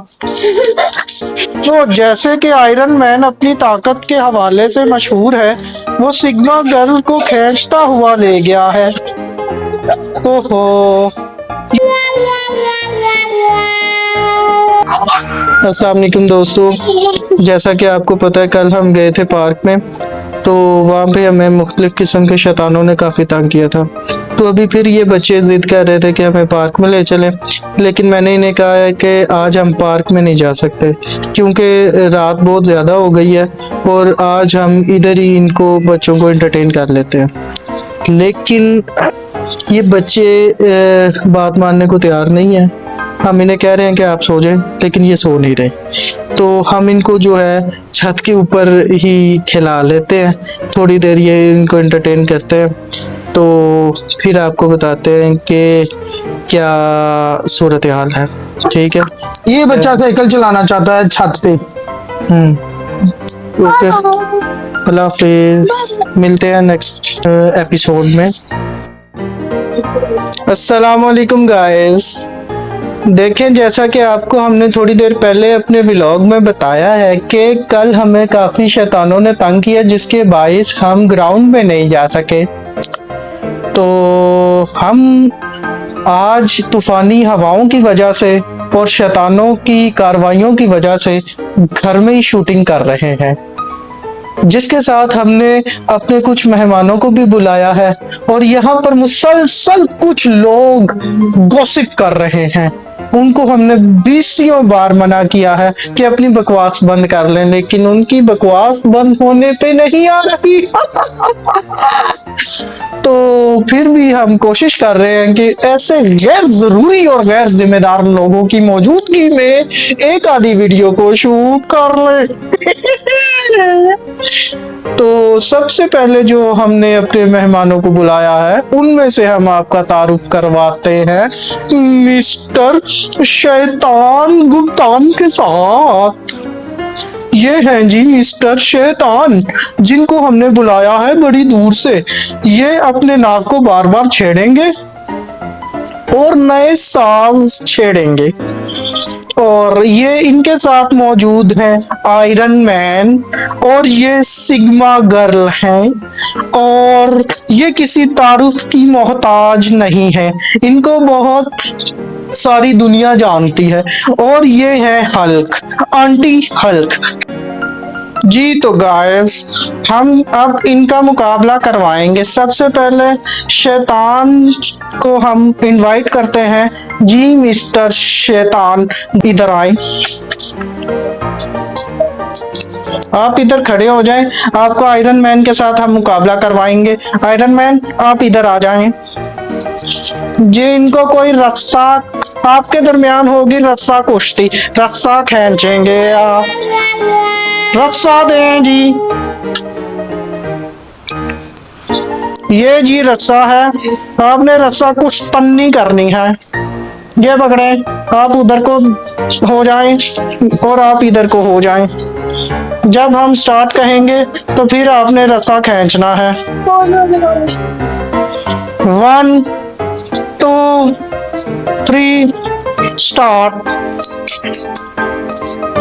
तो जैसे कि आयरन मैन अपनी ताकत के हवाले से मशहूर है, वो सिग्मा गर्ल को खींचता हुआ ले गया है। ओहो, अस्सलाम वालेकुम दोस्तों। जैसा कि आपको पता है, कल हम गए थे पार्क में, तो वहाँ पे हमें मुख्तलिफ किस्म के शैतानों ने काफ़ी तंग किया था। तो अभी फिर ये बच्चे जिद कर रहे थे कि हमें पार्क में ले चलें, लेकिन मैंने इन्हें कहा है कि आज हम पार्क में नहीं जा सकते क्योंकि रात बहुत ज़्यादा हो गई है और आज हम इधर ही इनको बच्चों को एंटरटेन कर लेते हैं। लेकिन ये बच्चे बात मानने को तैयार नहीं है। हम इन्हें कह रहे हैं कि आप सो जाएं, लेकिन ये सो नहीं रहे। तो हम इनको जो है छत के ऊपर ही खिला लेते हैं, थोड़ी देर ये इनको एंटरटेन करते हैं, तो फिर आपको बताते हैं कि क्या सूरत हाल है। ठीक है, ये बच्चा साइकिल चलाना चाहता है छत पे। ओके, अल्लाह हाफिज, मिलते हैं नेक्स्ट एपिसोड में। अस्सलाम वालेकुम गाइस। देखें, जैसा कि आपको हमने थोड़ी देर पहले अपने व्लॉग में बताया है कि कल हमें काफ़ी शैतानों ने तंग किया, जिसके बाइस हम ग्राउंड में नहीं जा सके। तो हम आज तूफ़ानी हवाओं की वजह से और शैतानों की कार्रवाइयों की वजह से घर में ही शूटिंग कर रहे हैं, जिसके साथ हमने अपने कुछ मेहमानों को भी बुलाया है और यहाँ पर मुसलसल कुछ लोग गॉसिप कर रहे हैं। उनको हमने 20 बार मना किया है कि अपनी बकवास बंद कर लें, लेकिन उनकी बकवास बंद होने पे नहीं आ रही। तो फिर भी हम कोशिश कर रहे हैं कि ऐसे गैर जरूरी और गैर जिम्मेदार लोगों की मौजूदगी में एक आधी वीडियो को शूट कर ले। तो सबसे पहले जो हमने अपने मेहमानों को बुलाया है, उनमें से हम आपका तारुफ करवाते हैं मिस्टर शैतान गुप्तान के साथ। ये हैं जी मिस्टर शैतान, जिनको हमने बुलाया है बड़ी दूर से। ये अपने नाक को बार बार छेड़ेंगे और नए साज छेड़ेंगे। और ये इनके साथ मौजूद हैं आयरन मैन और ये सिग्मा गर्ल हैं, और ये किसी तारुफ की मोहताज नहीं है, इनको बहुत सारी दुनिया जानती है। और ये है हल्क, आंटी हल्क जी। तो गाइस, हम अब इनका मुकाबला करवाएंगे। सबसे पहले शैतान को हम इनवाइट करते हैं। जी मिस्टर शैतान, इधर आए, आप इधर खड़े हो जाएं। आपको आयरन मैन के साथ हम मुकाबला करवाएंगे। आयरन मैन, आप इधर आ जाएं। जी, इनको कोई रस्सा, आपके दरमियान होगी रस्सा कुश्ती, रस्सा खींचेंगे आप, रस्सा दें जी। ये जी रस्सा है, आपने रस्सा कुश्तनी करनी है। ये पकड़े, आप उधर को हो जाएं और आप इधर को हो जाएं। जब हम स्टार्ट कहेंगे तो फिर आपने रस्सा खींचना है। 1 2 3 स्टार्ट।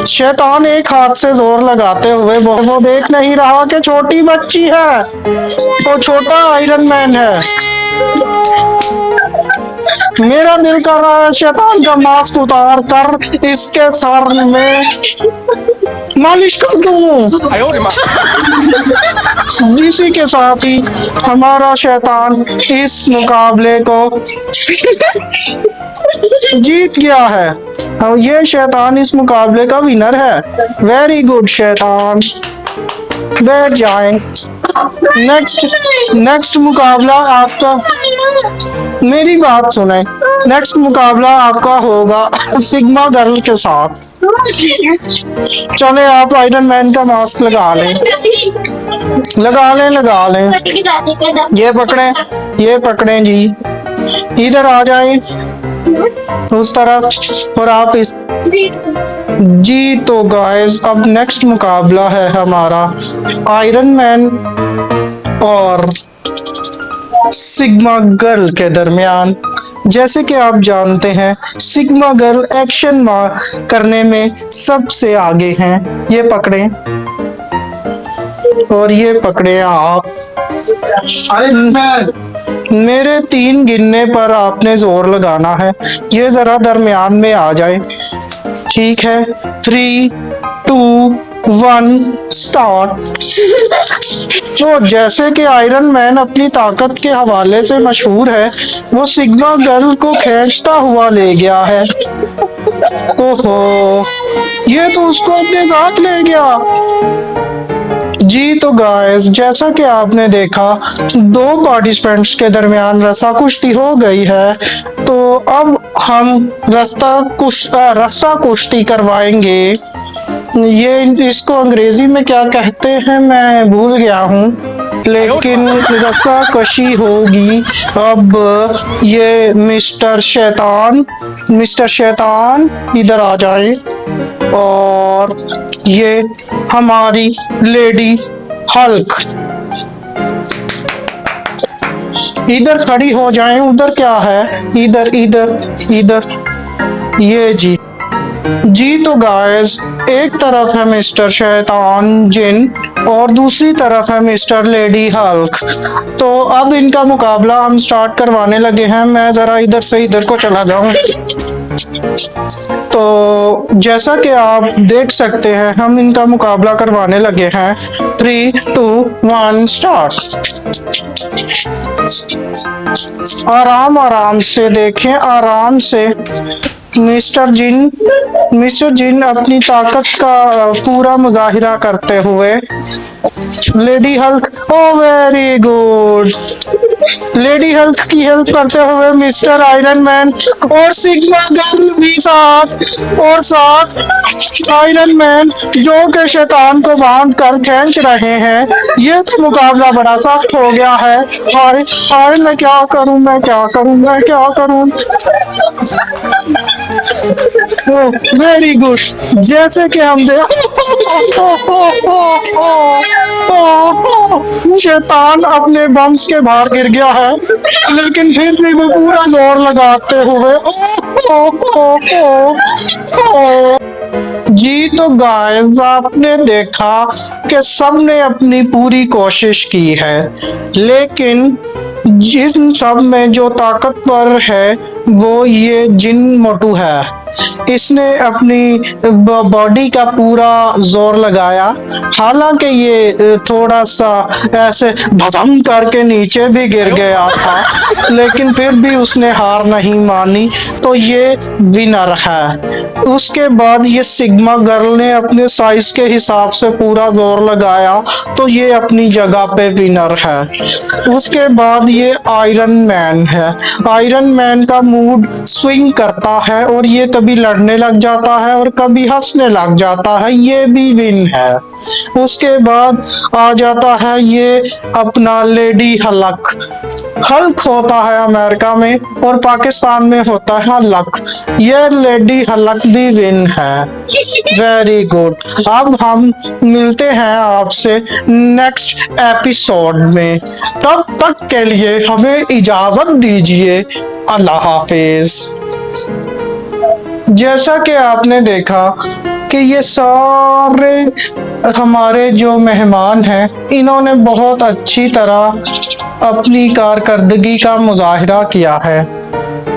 शैतान एक हाथ से जोर लगाते हुए वो देख नहीं रहा कि छोटी बच्ची है, तो छोटा आयरन मैन है। मेरा दिल कर रहा है शैतान का मास्क उतार कर इसके सर में मालिश कर दूं। इसी के साथ ही हमारा शैतान इस मुकाबले को जीत गया है और ये शैतान इस मुकाबले का विनर है। वेरी गुड शैतान, बैठ जाएं। नेक्स्ट मुकाबला आपका, मेरी बात सुने, नेक्स्ट मुकाबला आपका होगा सिग्मा गर्ल के साथ। चले, आप आयरन मैन का मास्क लगा लें, लगा लें। ये पकड़े जी, इधर आ जाए उस तरफ, और आप इस जी। तो गाइस, अब नेक्स्ट मुकाबला है हमारा आयरन मैन और सिग्मा गर्ल के दरमियान। जैसे कि आप जानते हैं सिग्मा गर्ल एक्शन करने में सबसे आगे हैं। ये पकड़े और ये पकड़े आप। मेरे 3 गिनने पर आपने जोर लगाना है। ये जरा दरमियान में आ जाए। ठीक है, 3, 2, 1 स्टार्ट। तो जैसे कि आयरन मैन अपनी ताकत के हवाले से मशहूर है, वो सिग्मा गर्ल को खींचता हुआ ले गया है। ओहो, ये तो उसको अपने साथ ले गया। जी तो गाइस, जैसा कि आपने देखा 2 पार्टिसिपेंट्स के दरमियान रस्सा कुश्ती हो गई है, तो अब हम रस्सा कुश्ती करवाएंगे। ये इसको अंग्रेजी में क्या कहते हैं मैं भूल गया हूँ, लेकिन रस्सा कशी होगी। अब ये मिस्टर शैतान इधर आ जाए और ये हमारी लेडी हल्क इधर खड़ी हो जाएं। उधर क्या है, इधर इधर इधर, ये जी तो गाइस, एक तरफ है मिस्टर शैतान जिन और दूसरी तरफ है मिस्टर लेडी हल्क। तो अब इनका मुकाबला हम स्टार्ट करवाने लगे हैं। मैं जरा इधर से इधर को चला जाऊं। तो जैसा कि आप देख सकते हैं हम इनका मुकाबला करवाने लगे हैं। 3, 2, 1 स्टार्ट। आराम से देखें, आराम से। मिस्टर जिन अपनी ताकत का पूरा मुजाहिरा करते हुए। लेडी हल्क, ओ वेरी गुड। लेडी हल्क की हेल्प करते हुए मिस्टर आयरन मैन और सिग्मा गर्ल भी साथ आयरन मैन जो के शैतान को बांध कर खींच रहे हैं। ये तो मुकाबला बड़ा सख्त हो गया है। हाय मैं क्या करूं। Very good. जैसे कि हम शैतान अपने बम्स के बाहर गिर गया है, लेकिन फिर भी वो पूरा जोर लगाते हुए जी तो गाइस, आपने देखा कि सबने अपनी पूरी कोशिश की है, लेकिन जिस सब में जो ताकतवर है वो ये जिन मोटू है। इसने अपनी बॉडी का पूरा जोर लगाया। हालांकि ये थोड़ा सा ऐसे भजम करके नीचे भी गिर गया था, लेकिन फिर भी उसने हार नहीं मानी, तो ये विनर है। उसके बाद ये सिग्मा गर्ल ने अपने साइज के हिसाब से पूरा जोर लगाया, तो ये अपनी जगह पे विनर है। उसके बाद ये आयरन मैन है। आयरन मैन का मूड स्विंग करता है और ये कभी लड़ने लग जाता है और कभी हंसने लग जाता है, ये भी विन है। उसके बाद आ जाता है ये अपना लेडी हल्क होता है अमेरिका में और पाकिस्तान में होता है हल्क। ये लेडी हल्क भी विन है। Very good. अब हम मिलते हैं आपसे नेक्स्ट एपिसोड में। तब तक के लिए हमें इजाजत दीजिए। अल्लाह हाफिज। जैसा कि आपने देखा कि ये सारे हमारे जो मेहमान हैं, इन्होंने बहुत अच्छी तरह अपनी कारकर्दगी का मुजाहिरा किया है।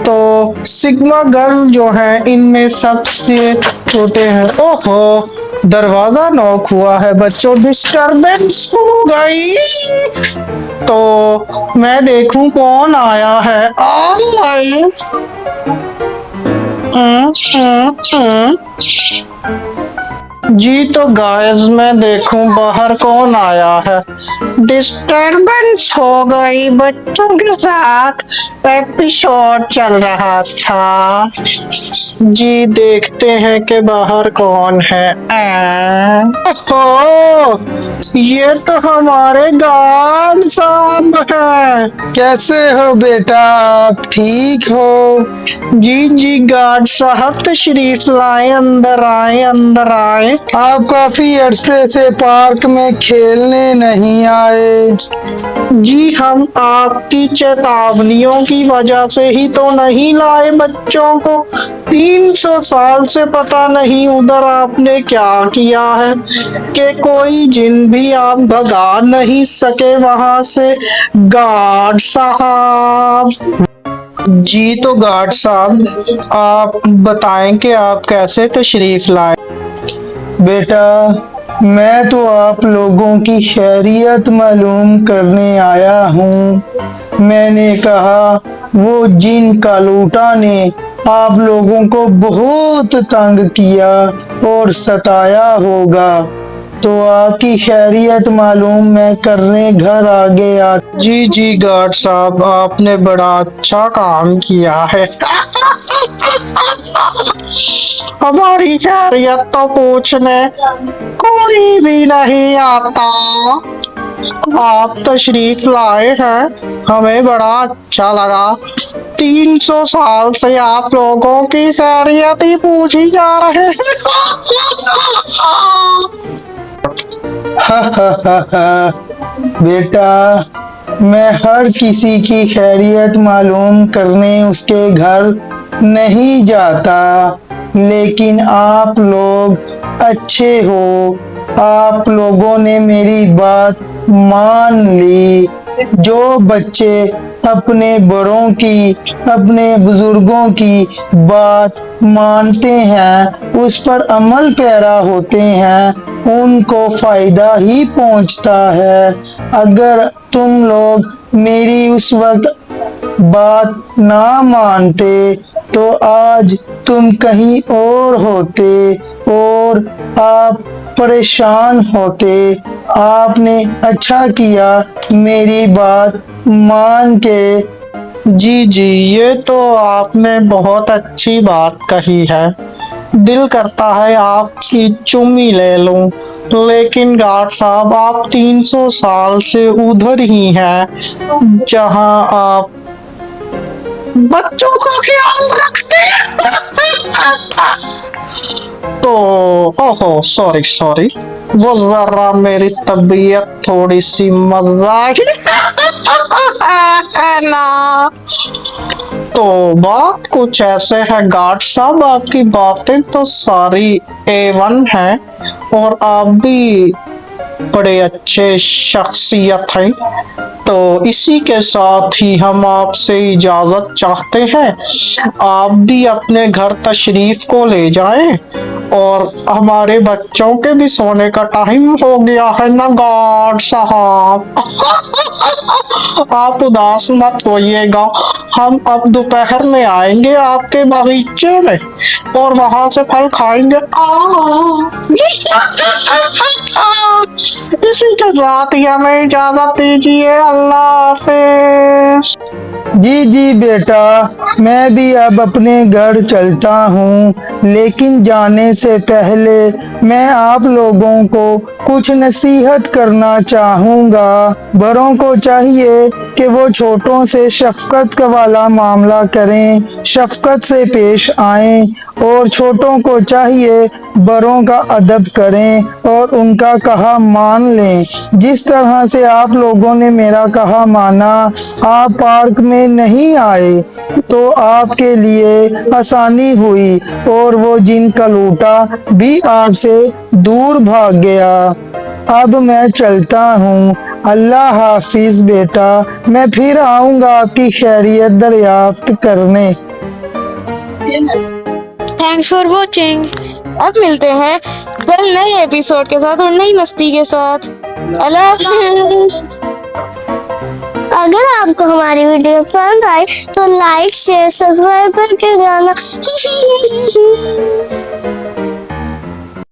तो सिग्मा गर्ल जो है इनमें सबसे छोटे हैं। ओहो, दरवाजा नॉक हुआ है बच्चों, डिस्टरबेंस हो गई। तो मैं देखूं कौन आया है। जी तो गाइस, मैं देखूं बाहर कौन आया है। डिस्टरबेंस हो गई, बच्चों के साथ एपिसोड चल रहा था। जी देखते हैं कि बाहर कौन है। ओहो, ये तो हमारे गार्ड साहब है। कैसे हो बेटा, आप ठीक हो? जी गार्ड साहब तशरीफ लाए, अंदर आए। आप काफी अरसे से पार्क में खेलने नहीं आए। जी हम आपकी चेतावनियों की वजह से ही तो नहीं लाए बच्चों को। 300 साल से पता नहीं उधर आपने क्या किया है कि कोई जिन भी आप भगा नहीं सके वहां से गार्ड साहब। जी तो गार्ड साहब आप बताएं कि आप कैसे तशरीफ लाए। बेटा, मैं तो आप लोगों की खैरियत मालूम करने आया हूँ। मैंने कहा वो जिन कालूटा ने आप लोगों को बहुत तंग किया और सताया होगा, तो आपकी खैरियत मालूम मैं करने घर आ गया। जी जी गार्ड साहब आपने बड़ा अच्छा काम किया है। हमारी खैरियत तो पूछने कोई भी नहीं आता। आप तशरीफ लाए हैं हमें बड़ा अच्छा लगा। 300 साल से आप लोगों की खैरियत ही पूछी जा रहे हैं। बेटा, मैं हर किसी की खैरियत मालूम करने उसके घर नहीं जाता, लेकिन आप लोग अच्छे हो। आप लोगों ने मेरी बात मान ली। जो बच्चे अपने बड़ों की, अपने बुजुर्गों की बात मानते हैं, उस पर अमल पैरा होते हैं, उनको फायदा ही पहुंचता है। अगर तुम लोग मेरी उस वक्त बात ना मानते तो आज तुम कहीं और होते और आप परेशान होते। आपने अच्छा किया मेरी बात मान के। जी जी ये तो आपने बहुत अच्छी बात कही है। दिल करता है आपकी चुम्मी ले लूं, लेकिन गार्ड साहब आप 300 साल से उधर ही हैं जहां आप बच्चों का ख्याल रखते हैं। तो ओहो सॉरी सॉरी, वो जरा मेरी तबीयत थोड़ी सी मजाक है ना। तो बात कुछ ऐसे है गार्ड साहब, आपकी बातें तो सारी A1 है और आप भी बड़े अच्छे शख्सियत हैं। तो इसी के साथ ही हम आपसे इजाजत चाहते हैं। आप भी अपने घर तशरीफ को ले जाएं और हमारे बच्चों के भी सोने का टाइम हो गया है ना गार्ड साहब। आप उदास मत होइएगा, हम अब दोपहर में आएंगे आपके बगीचे में और वहां से फल खाएंगे। इसी के साथ ही हमें इजाजत दीजिए, अल्लाह हाफिज। जी जी बेटा, मैं भी अब अपने घर चलता हूँ, लेकिन जाने से पहले मैं आप लोगों को कुछ नसीहत करना चाहूँगा। बड़ों को चाहिए कि वो छोटों से शफकत का वाला मामला करें, शफकत से पेश आएं, और छोटों को चाहिए बड़ों का अदब करें और उनका कहा मान लें। जिस तरह से आप लोगों ने मेरा कहा माना, आप पार्क में नहीं आए तो आपके लिए आसानी हुई और वो जिन का लूटा भी आपसे दूर भाग गया। अब मैं चलता हूँ, अल्लाह हाफिज बेटा। मैं फिर आऊँगा आपकी खैरियत दरियाफ्त करने। Thanks for watching. अब मिलते हैं कल नए एपिसोड के साथ और नई मस्ती के साथ। अल्लाह हाफिज। अगर आपको हमारी वीडियो पसंद आई तो लाइक शेयर सब्सक्राइब करके जाना।